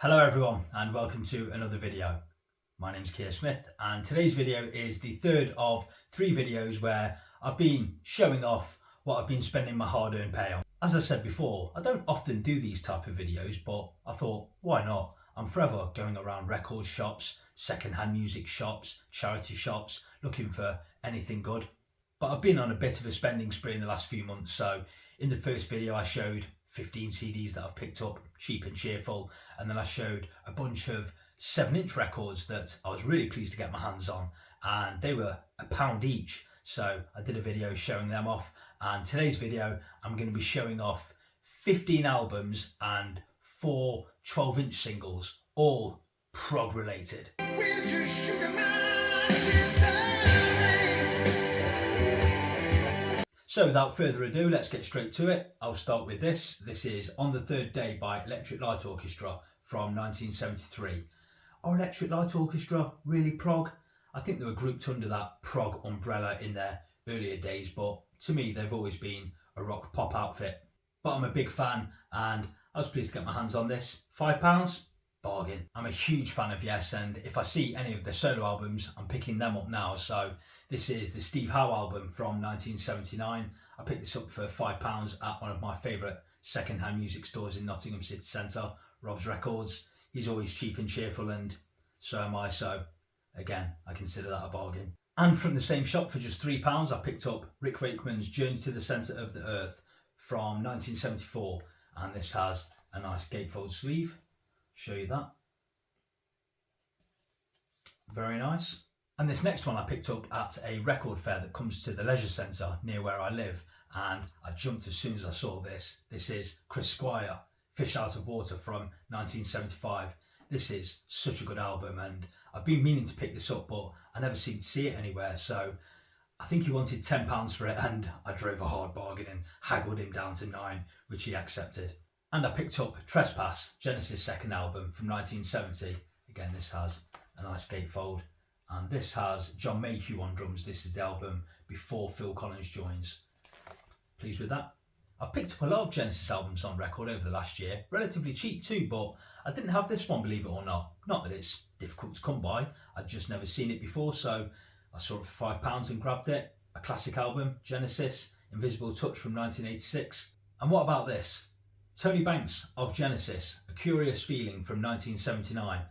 Hello everyone and welcome to another video. My name's Keir Smith and today's video is the third of three videos where I've been showing off what I've been spending my hard-earned pay on. As I said before, I don't often do these type of videos, but I thought, why not? I'm forever going around record shops, second-hand music shops, charity shops, looking for anything good. But I've been on a bit of a spending spree in the last few months, so in the first video I showed 15 CDs that I've picked up, cheap and cheerful, and then I showed a bunch of 7-inch records that I was really pleased to get my hands on, and they were £1 each, so I did a video showing them off. And today's video I'm going to be showing off 15 albums and 4 12-inch singles, all prog related. So without further ado, let's get straight to it. I'll start with this. This is On the Third Day by Electric Light Orchestra from 1973. Are Electric Light Orchestra really prog? I think they were grouped under that prog umbrella in their earlier days, but to me they've always been a rock pop outfit. But I'm a big fan and I was pleased to get my hands on this. £5? Bargain. I'm a huge fan of Yes, and if I see any of their solo albums, I'm picking them up now. So this is the Steve Howe album from 1979. I picked this up for £5 at one of my favourite second-hand music stores in Nottingham City Centre, Rob's Records. He's always cheap and cheerful, and so am I, so again, I consider that a bargain. And from the same shop for just £3, I picked up Rick Wakeman's Journey to the Centre of the Earth from 1974, and this has a nice gatefold sleeve. Show you that. Very nice. And this next one I picked up at a record fair that comes to the leisure centre near where I live, and I jumped as soon as I saw this. This is Chris Squire, Fish Out of Water from 1975. This is such a good album, and I've been meaning to pick this up, but I never seemed to see it anywhere, so I think he wanted £10 for it, and I drove a hard bargain and haggled him down to £9, which he accepted. And I picked up Trespass, Genesis' second album from 1970. Again, this has a nice gatefold. And this has John Mayhew on drums. This is the album before Phil Collins joins. Pleased with that. I've picked up a lot of Genesis albums on record over the last year. Relatively cheap too, but I didn't have this one, believe it or not. Not that it's difficult to come by. I'd just never seen it before, so I saw it for £5 and grabbed it. A classic album, Genesis, Invisible Touch from 1986. And what about this? Tony Banks of Genesis, A Curious Feeling from 1979.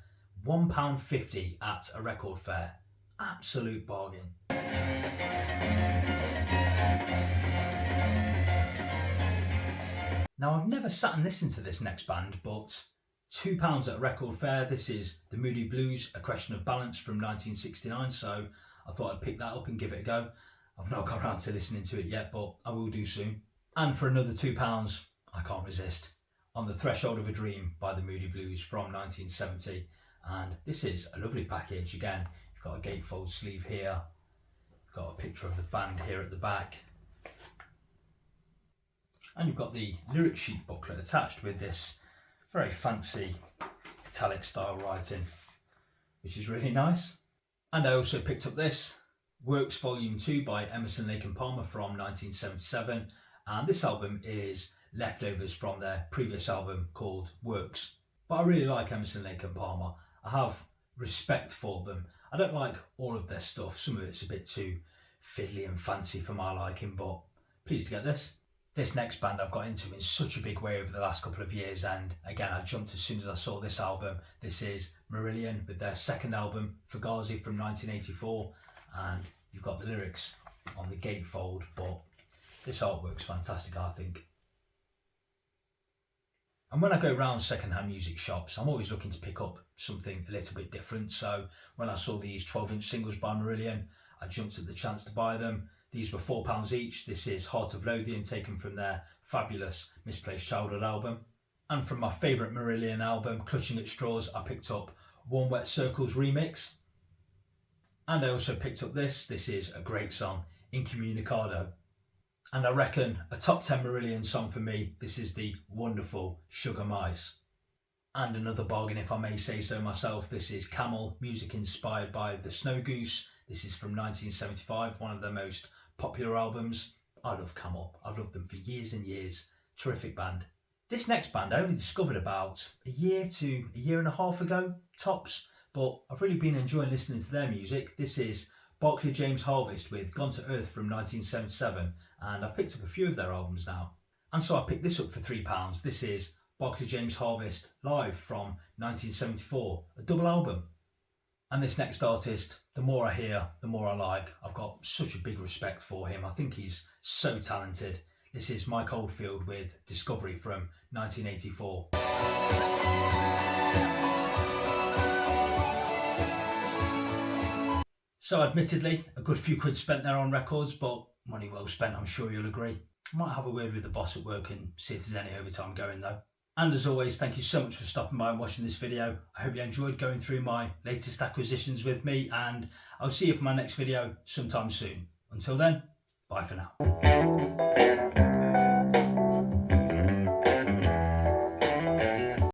£1.50 at a record fair. Absolute bargain. Now, I've never sat and listened to this next band, but £2 at a record fair. This is The Moody Blues, A Question of Balance from 1969, so I thought I'd pick that up and give it a go. I've not got around to listening to it yet, but I will do soon. And for another £2, I can't resist. On the Threshold of a Dream by The Moody Blues from 1970. And this is a lovely package. Again, you've got a gatefold sleeve here. You've got a picture of the band here at the back. And you've got the lyric sheet booklet attached with this very fancy italic style writing, which is really nice. And I also picked up this, Works Volume 2 by Emerson, Lake and Palmer from 1977. And this album is leftovers from their previous album called Works. But I really like Emerson, Lake and Palmer. I have respect for them. I don't like all of their stuff. Some of it's a bit too fiddly and fancy for my liking, but pleased to get this. This next band I've got into in such a big way over the last couple of years, and again I jumped as soon as I saw this album. This is Marillion with their second album, Fugazi from 1984, and you've got the lyrics on the gatefold, but this artwork's fantastic, I think. And when I go round second-hand music shops, I'm always looking to pick up something a little bit different. So when I saw these 12-inch singles by Marillion, I jumped at the chance to buy them. These were £4 each. This is Heart of Lothian, taken from their fabulous Misplaced Childhood album. And from my favourite Marillion album, Clutching at Straws, I picked up Warm Wet Circles remix. And I also picked up this. This is a great song, Incommunicado. And I reckon a top 10 Marillion song for me, this is the wonderful Sugar Mice. And another bargain, if I may say so myself, this is Camel, music inspired by The Snow Goose. This is from 1975, one of their most popular albums. I love Camel. I've loved them for years and years. Terrific band. This next band I only discovered about a year to a year and a half ago, tops, but I've really been enjoying listening to their music. This is Barclay James Harvest with Gone to Earth from 1977, and I've picked up a few of their albums now. And so I picked this up for £3. This is Barclay James Harvest live from 1974, a double album. And this next artist, the more I hear, the more I like. I've got such a big respect for him. I think he's so talented. This is Mike Oldfield with Discovery from 1984. So admittedly, a good few quid spent there on records, but money well spent, I'm sure you'll agree. I might have a word with the boss at work and see if there's any overtime going though. And as always, thank you so much for stopping by and watching this video. I hope you enjoyed going through my latest acquisitions with me, and I'll see you for my next video sometime soon. Until then, bye for now.